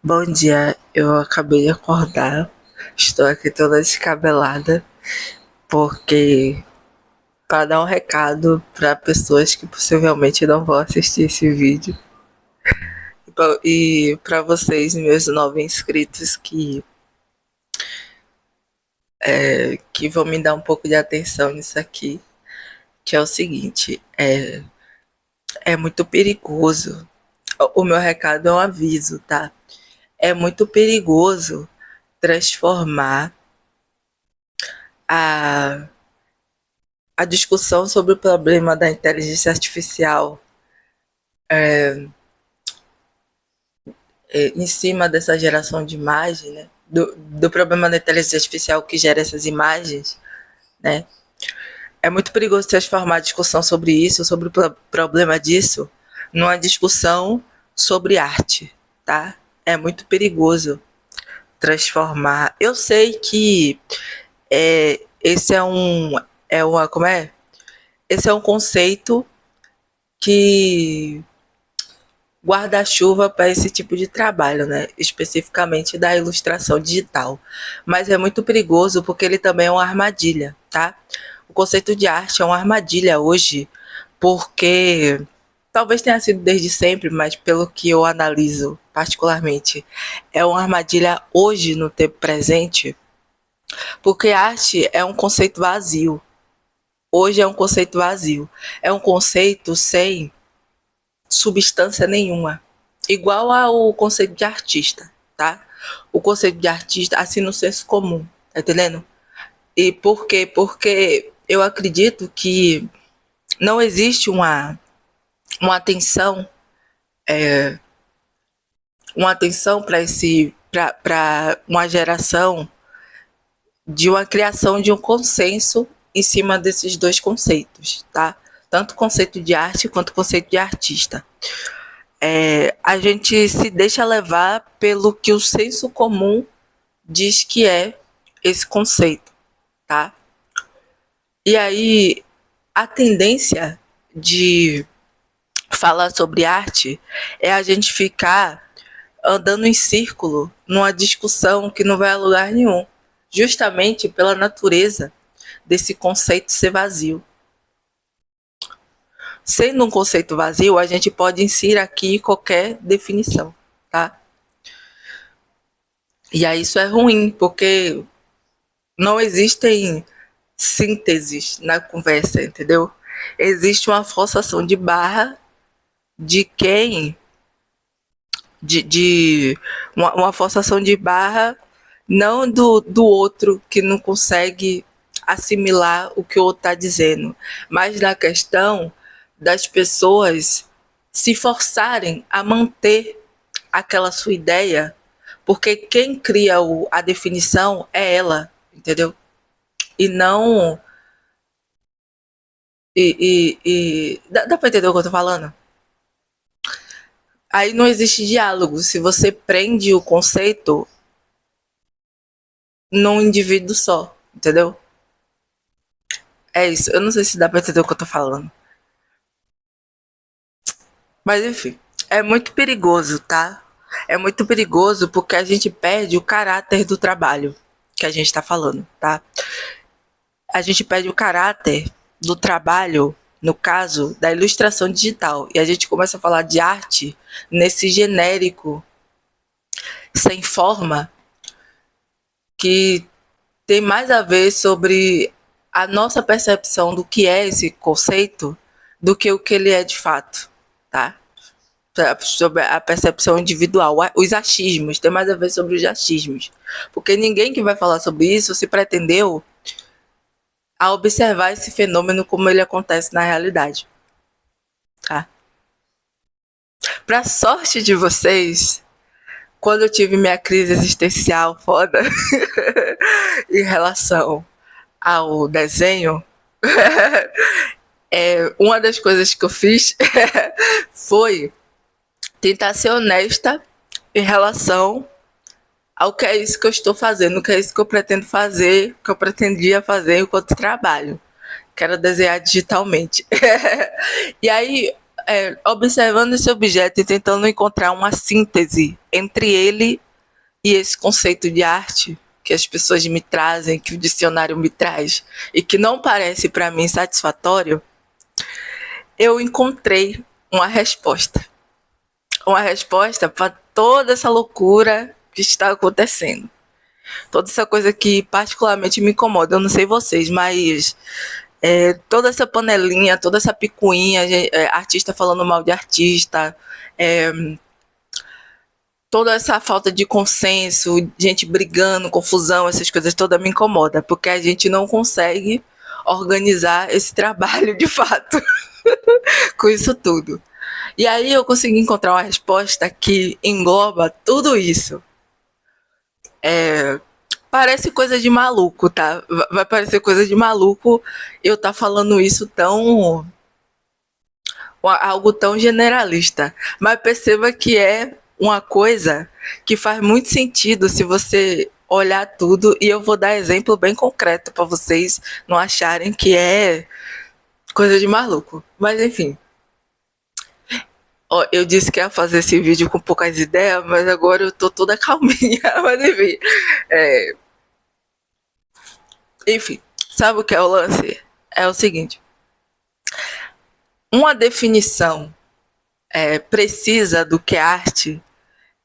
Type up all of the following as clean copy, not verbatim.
Bom dia, eu acabei de acordar, estou aqui toda descabelada, porque para dar um recado para pessoas que possivelmente não vão assistir esse vídeo e para vocês, meus novos inscritos, que vão me dar um pouco de atenção nisso aqui, que é o seguinte, é muito perigoso. O meu recado é um aviso, tá? É muito perigoso transformar a a discussão sobre o problema da inteligência artificial em cima dessa geração de imagem, né? Do problema da inteligência artificial que gera essas imagens, né? É muito perigoso transformar a discussão sobre isso, sobre o problema disso, numa discussão sobre arte, tá? É muito perigoso transformar. Eu sei que esse como é? Esse é um conceito que guarda-chuva para esse tipo de trabalho, né? Especificamente da ilustração digital. Mas é muito perigoso porque ele também é uma armadilha, tá? O conceito de arte é uma armadilha hoje, porque talvez tenha sido desde sempre, mas pelo que eu analiso particularmente, é uma armadilha hoje no tempo presente, porque arte é um conceito vazio. Hoje é um conceito vazio. É um conceito sem substância nenhuma. Igual ao conceito de artista, tá? O conceito de artista, assim, no senso comum, tá entendendo? E por quê? Porque eu acredito que não existe uma atenção, uma atenção para uma geração de uma criação de um consenso em cima desses dois conceitos, tá? Tanto o conceito de arte quanto o conceito de artista. A gente se deixa levar pelo que o senso comum diz que é esse conceito, tá? E aí, a tendência de falar sobre arte é a gente ficar andando em círculo numa discussão que não vai a lugar nenhum, justamente pela natureza desse conceito ser vazio. Sendo um conceito vazio, a gente pode inserir aqui qualquer definição, tá? E aí isso é ruim, porque não existem sínteses na conversa, entendeu? Existe uma forçação de barra de quem uma forçação de barra não do outro que não consegue assimilar o que o outro está dizendo, mas na questão das pessoas se forçarem a manter aquela sua ideia, porque quem cria a definição é ela, entendeu? E não. Dá pra entender o que eu tô falando? Aí não existe diálogo. Se você prende o conceito num indivíduo só, entendeu? É isso. Eu não sei se dá pra entender o que eu tô falando. Mas enfim, é muito perigoso, tá? É muito perigoso porque a gente perde o caráter do trabalho que a gente tá falando, tá? A gente perde o caráter do trabalho, no caso da ilustração digital, e a gente começa a falar de arte nesse genérico sem forma, que tem mais a ver sobre a nossa percepção do que é esse conceito do que o que ele é de fato, tá? Sobre a percepção individual, os achismos, tem mais a ver sobre os achismos, porque ninguém que vai falar sobre isso se pretendeu a observar esse fenômeno como ele acontece na realidade, tá? Pra sorte de vocês, quando eu tive minha crise existencial foda em relação ao desenho, uma das coisas que eu fiz foi tentar ser honesta em relação ao que é isso que eu estou fazendo, o que é isso que eu pretendo fazer, que eu pretendia fazer enquanto trabalho, que era desenhar digitalmente. E aí, observando esse objeto e tentando encontrar uma síntese entre ele e esse conceito de arte que as pessoas me trazem, que o dicionário me traz, e que não parece para mim satisfatório, eu encontrei uma resposta. Uma resposta para toda essa loucura que está acontecendo. Toda essa coisa que particularmente me incomoda. Eu não sei vocês, mas toda essa panelinha, toda essa picuinha, artista falando mal de artista, toda essa falta de consenso, gente brigando, confusão, essas coisas todas me incomoda, porque a gente não consegue organizar esse trabalho de fato com isso tudo. E aí eu consegui encontrar uma resposta que engloba tudo isso. Parece coisa de maluco, tá? Vai parecer coisa de maluco eu tá falando isso tão algo tão generalista, mas perceba que é uma coisa que faz muito sentido se você olhar tudo, e eu vou dar exemplo bem concreto para vocês não acharem que é coisa de maluco. Mas enfim, eu disse que ia fazer esse vídeo com poucas ideias, mas agora eu tô toda calminha. Mas enfim, enfim, sabe o que é o lance? É o seguinte: uma definição precisa do que é arte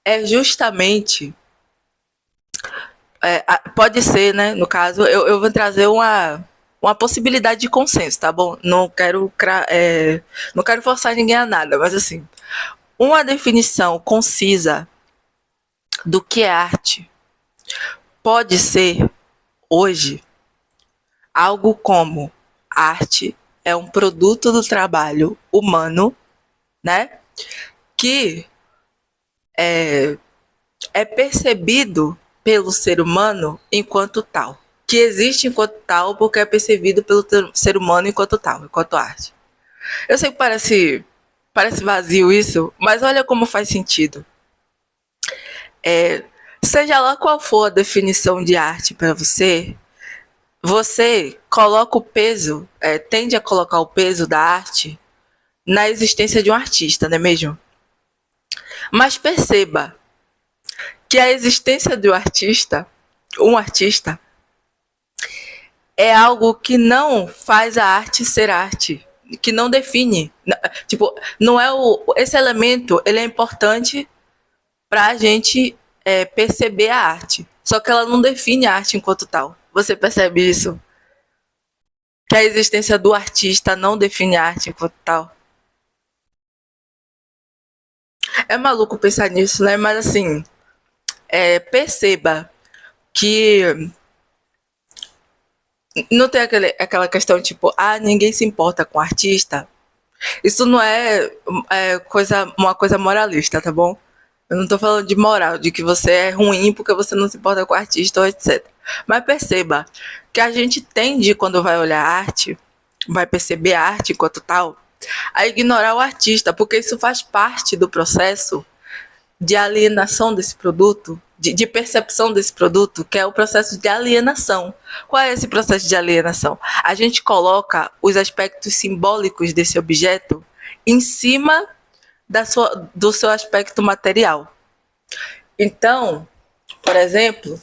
é justamente. Pode ser, né? No caso, eu vou trazer uma possibilidade de consenso, tá bom? Não quero forçar ninguém a nada, mas assim, uma definição concisa do que é arte pode ser, hoje, algo como: arte é um produto do trabalho humano, né? Que é percebido pelo ser humano enquanto tal. Que existe enquanto tal porque é percebido pelo ser humano enquanto tal, enquanto arte. Eu sei que parece vazio isso, mas olha como faz sentido. Seja lá qual for a definição de arte para você, você coloca o peso, tende a colocar o peso da arte na existência de um artista, não é mesmo? Mas perceba que a existência do artista, um artista, é algo que não faz a arte ser arte, que não define. Tipo, não é esse elemento, ele é importante para a gente perceber a arte. Só que ela não define a arte enquanto tal. Você percebe isso? Que a existência do artista não define a arte enquanto tal. É maluco pensar nisso, né? Mas assim, perceba que não tem aquela questão tipo, ninguém se importa com o artista. Isso não uma coisa moralista, tá bom? Eu não tô falando de moral, de que você é ruim porque você não se importa com o artista ou etc. Mas perceba que a gente tende, quando vai olhar a arte, vai perceber a arte enquanto tal, a ignorar o artista, porque isso faz parte do processo de alienação desse produto, de percepção desse produto, que é o processo de alienação. Qual é esse processo de alienação? A gente coloca os aspectos simbólicos desse objeto em cima do seu aspecto material. Então, por exemplo,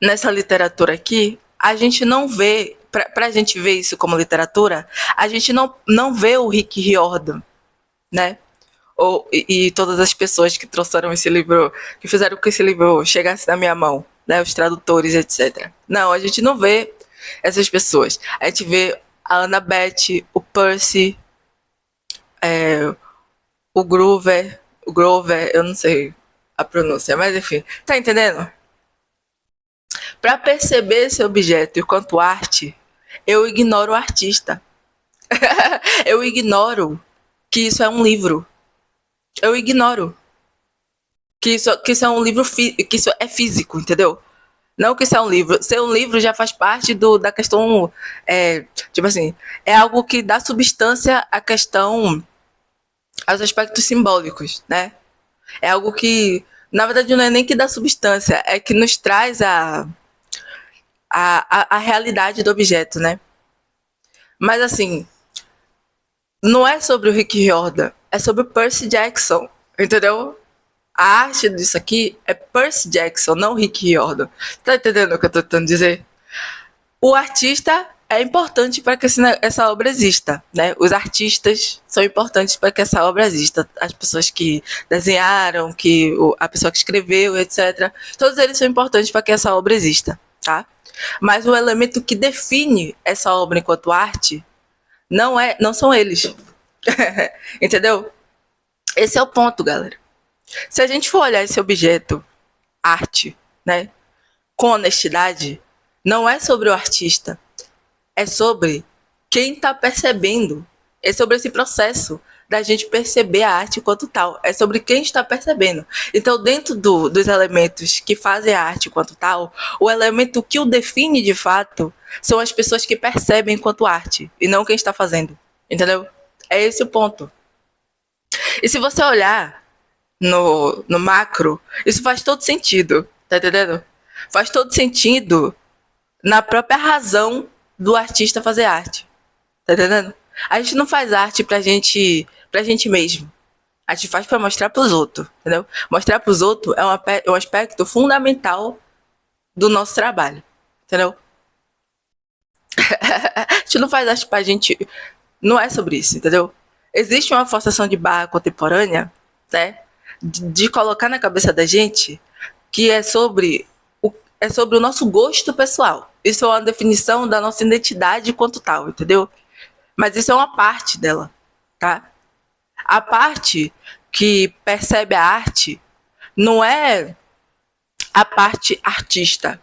nessa literatura aqui, a gente não vê, para a gente ver isso como literatura, a gente não vê o Rick Riordan, né? E todas as pessoas que trouxeram esse livro, que fizeram com que esse livro chegasse na minha mão, né? Os tradutores, etc. Não, a gente não vê essas pessoas. A gente vê a Annabeth, o Percy, o Grover, eu não sei a pronúncia, mas enfim, tá entendendo? Para perceber esse objeto enquanto arte, eu ignoro o artista. Eu ignoro que isso é um livro. Eu ignoro que isso é um livro, que isso é físico, entendeu? Não que isso é um livro. Ser um livro já faz parte da questão, tipo assim, é algo que dá substância à questão, aos aspectos simbólicos, né? É algo que, na verdade, não é nem que dá substância, é que nos traz a realidade do objeto, né? Mas assim, Não é sobre o Rick Riordan, é sobre o Percy Jackson, entendeu? A arte disso aqui é Percy Jackson, não Rick Riordan. Tá entendendo o que eu tô tentando dizer? O artista é importante para que essa obra exista, né? Os artistas são importantes para que essa obra exista. As pessoas que desenharam, a pessoa que escreveu, etc. Todos eles são importantes para que essa obra exista, tá? Mas o elemento que define essa obra enquanto arte não são eles. Entendeu? Esse é o ponto, galera. Se a gente for olhar esse objeto, arte, né, com honestidade, não é sobre o artista, é sobre quem está percebendo, é sobre esse processo da gente perceber a arte enquanto tal, é sobre quem está percebendo. Então, dentro dos elementos que fazem a arte enquanto tal, o elemento que o define de fato são as pessoas que percebem enquanto arte, e não quem está fazendo, entendeu? É esse o ponto. E se você olhar no macro, isso faz todo sentido, tá entendendo? Faz todo sentido na própria razão do artista fazer arte, tá entendendo? A gente não faz arte pra gente mesmo. A gente faz pra mostrar pros outros, entendeu? Mostrar pros outros é um aspecto fundamental do nosso trabalho, entendeu? A gente não faz arte pra gente. Não é sobre isso, entendeu? Existe uma forçação de barra contemporânea, né? De colocar na cabeça da gente que é sobre o nosso gosto pessoal. Isso é uma definição da nossa identidade quanto tal, entendeu? Mas isso é uma parte dela, tá? A parte que percebe a arte não é a parte artista,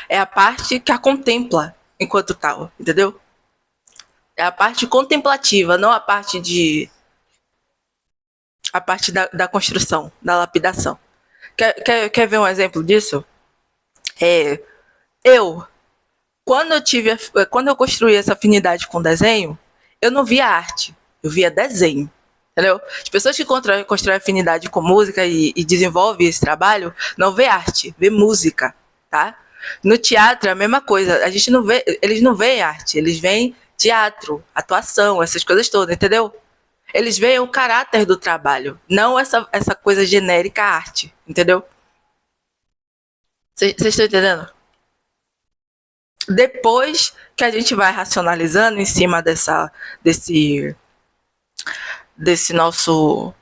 é a parte que a contempla enquanto tal, entendeu? É a parte contemplativa, não a parte da construção, da lapidação. Quer ver um exemplo disso? É, eu, quando eu construí essa afinidade com desenho, eu não via arte, eu via desenho. Entendeu? As pessoas que constroem afinidade com música e desenvolvem esse trabalho não vê arte, vê música, tá? No teatro é a mesma coisa. A gente não vê, eles não veem arte, eles veem teatro, atuação, essas coisas todas, entendeu? Eles veem o caráter do trabalho, não essa coisa genérica arte, entendeu? Vocês estão entendendo? Depois que a gente vai racionalizando em cima desse, desse nosso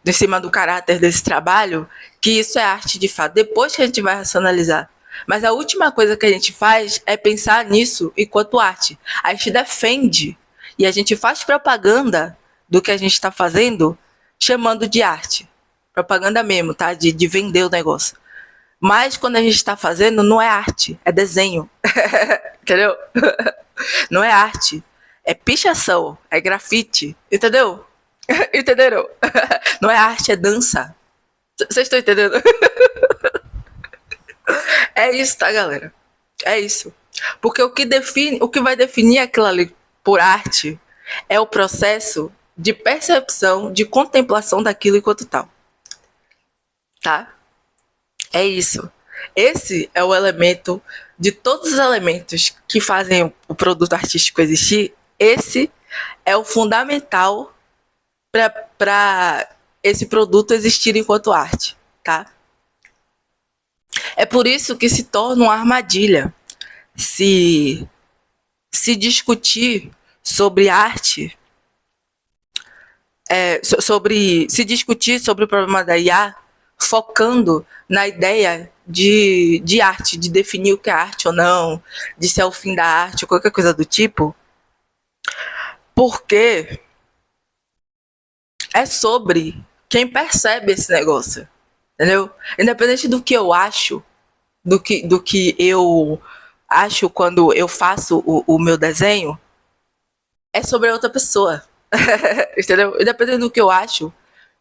em cima do caráter desse trabalho, que isso é arte de fato. Depois que a gente vai racionalizar. Mas a última coisa que a gente faz é pensar nisso enquanto arte. A gente defende e a gente faz propaganda do que a gente está fazendo, chamando de arte. Propaganda mesmo, tá? De vender o negócio. Mas quando a gente está fazendo, não é arte, é desenho. Entendeu? Não é arte. É pichação, é grafite. Entendeu? Entenderam? Não é arte, é dança. Vocês estão entendendo? É isso, tá, galera? É isso. Porque o que vai definir aquilo ali por arte é o processo de percepção, de contemplação daquilo enquanto tal. Tá? É isso. Esse é o elemento de todos os elementos que fazem o produto artístico existir. Esse é o fundamental para esse produto existir enquanto arte, tá? É por isso que se torna uma armadilha se discutir sobre arte, se discutir sobre o problema da IA, focando na ideia de arte, de definir o que é arte ou não, de se é o fim da arte ou qualquer coisa do tipo, porque é sobre quem percebe esse negócio, entendeu? Independente do que eu acho, do que eu acho quando eu faço o meu desenho, é sobre a outra pessoa, entendeu? Independente do que eu acho,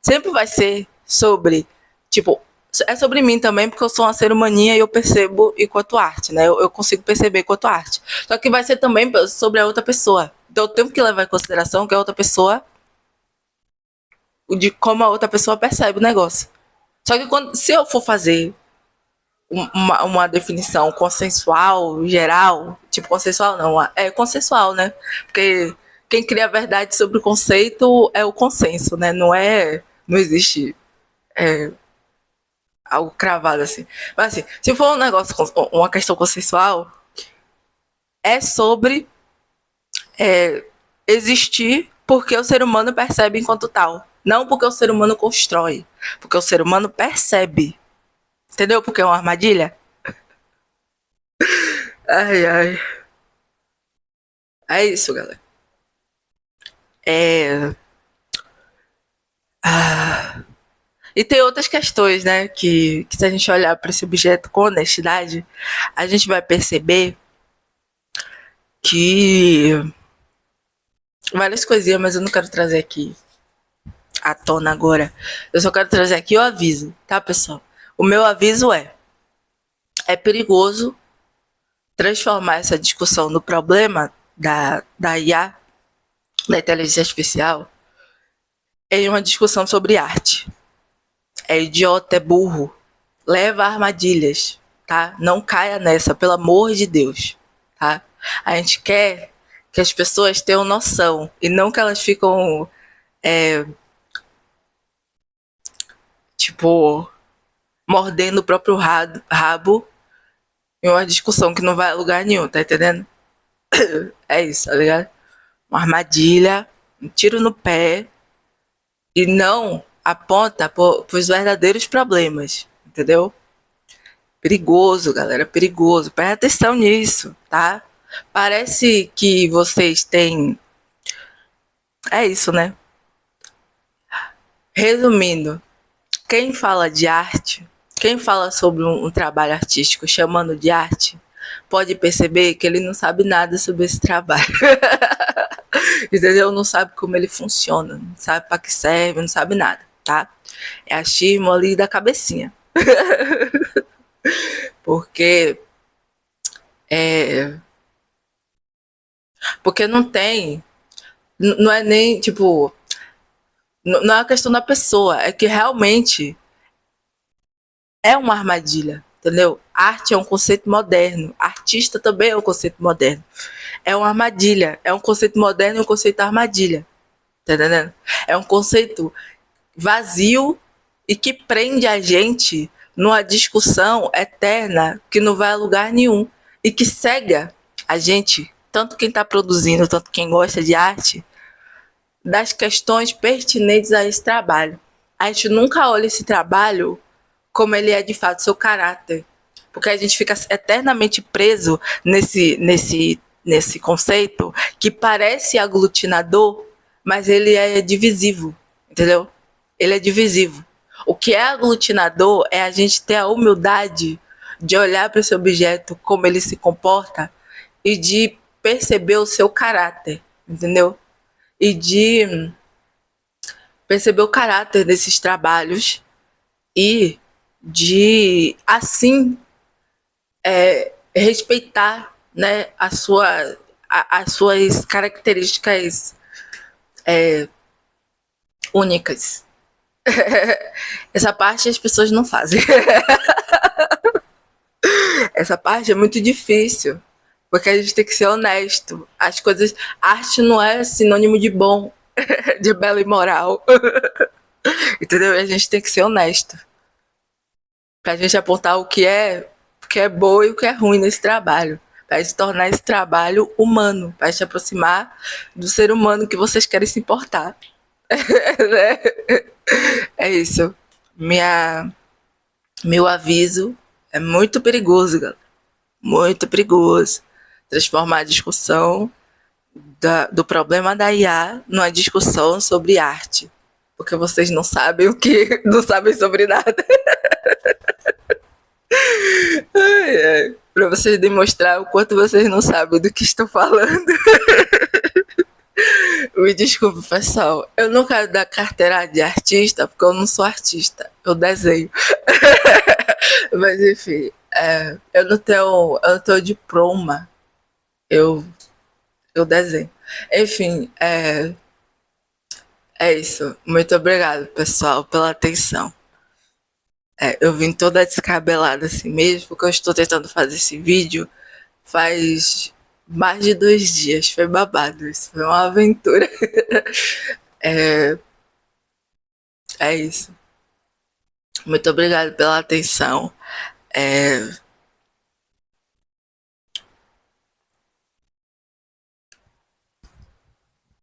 sempre vai ser sobre, tipo, é sobre mim também, porque eu sou uma ser humaninha e eu percebo enquanto arte, né? Eu consigo perceber enquanto arte. Só que vai ser também sobre a outra pessoa. Então eu tenho que levar em consideração que a outra pessoa, de como a outra pessoa percebe o negócio. Só que se eu for fazer uma definição consensual, geral, tipo consensual não, é consensual, né? Porque quem cria a verdade sobre o conceito é o consenso, né? Não existe algo cravado assim. Mas assim, se for um negócio, uma questão consensual, é sobre existir porque o ser humano percebe enquanto tal. Não porque o ser humano constrói. Porque o ser humano percebe. Entendeu? Porque é uma armadilha. Ai, ai. É isso, galera. É. E tem outras questões, né? Que se a gente olhar para esse objeto com honestidade, a gente vai perceber que várias coisinhas, mas eu não quero trazer aqui à tona agora. Eu só quero trazer aqui o aviso, tá, pessoal? O meu aviso é perigoso transformar essa discussão do problema da IA, da inteligência artificial, em uma discussão sobre arte. É idiota, é burro, leva a armadilhas, tá? Não caia nessa, pelo amor de Deus, tá? A gente quer que as pessoas tenham noção e não que elas ficam tipo mordendo o próprio rabo em uma discussão que não vai a lugar nenhum, tá entendendo? É isso, tá ligado? Uma armadilha, um tiro no pé e não aponta pros verdadeiros problemas, entendeu? Perigoso, galera, perigoso. Presta atenção nisso, tá? Parece que vocês têm. É isso, né? Resumindo, quem fala de arte, quem fala sobre um trabalho artístico chamando de arte, pode perceber que ele não sabe nada sobre esse trabalho. Entendeu? Não sabe como ele funciona, não sabe para que serve, não sabe nada, tá? É achismo ali da cabecinha. Porque porque não tem, não é nem tipo, não é uma questão da pessoa, é que realmente é uma armadilha, entendeu? Arte é um conceito moderno, artista também é um conceito moderno. É uma armadilha, é um conceito moderno e um conceito armadilha, tá entendendo? É um conceito vazio e que prende a gente numa discussão eterna que não vai a lugar nenhum e que cega a gente, tanto quem está produzindo, tanto quem gosta de arte, das questões pertinentes a esse trabalho. A gente nunca olha esse trabalho como ele é de fato, seu caráter. Porque a gente fica eternamente preso nesse conceito que parece aglutinador, mas ele é divisivo, entendeu? Ele é divisivo. O que é aglutinador é a gente ter a humildade de olhar para esse objeto, como ele se comporta, e de perceber o seu caráter, entendeu? E de perceber o caráter desses trabalhos e de, assim, respeitar, né, as suas características únicas. Essa parte as pessoas não fazem. Essa parte é muito difícil, porque a gente tem que ser honesto. As coisas, arte não é sinônimo de bom, de belo e moral. Entendeu? E a gente tem que ser honesto. Pra gente apontar o que é bom e o que é ruim nesse trabalho. Pra gente tornar esse trabalho humano. Pra gente aproximar do ser humano que vocês querem se importar. É isso. Meu aviso é muito perigoso, galera. Muito perigoso. Transformar a discussão do problema da IA numa discussão sobre arte. Porque vocês não sabem não sabem sobre nada. Para vocês demonstrar o quanto vocês não sabem do que estou falando. Me desculpe, pessoal. Eu não quero dar carteira de artista, porque eu não sou artista. Eu desenho. Mas, enfim, eu não tenho diploma. Eu desenho. Enfim, é isso. Muito obrigado, pessoal, pela atenção. Eu vim toda descabelada assim mesmo, porque eu estou tentando fazer esse vídeo faz mais de 2 dias. Foi babado, isso foi uma aventura. É, é isso. Muito obrigada pela atenção. É,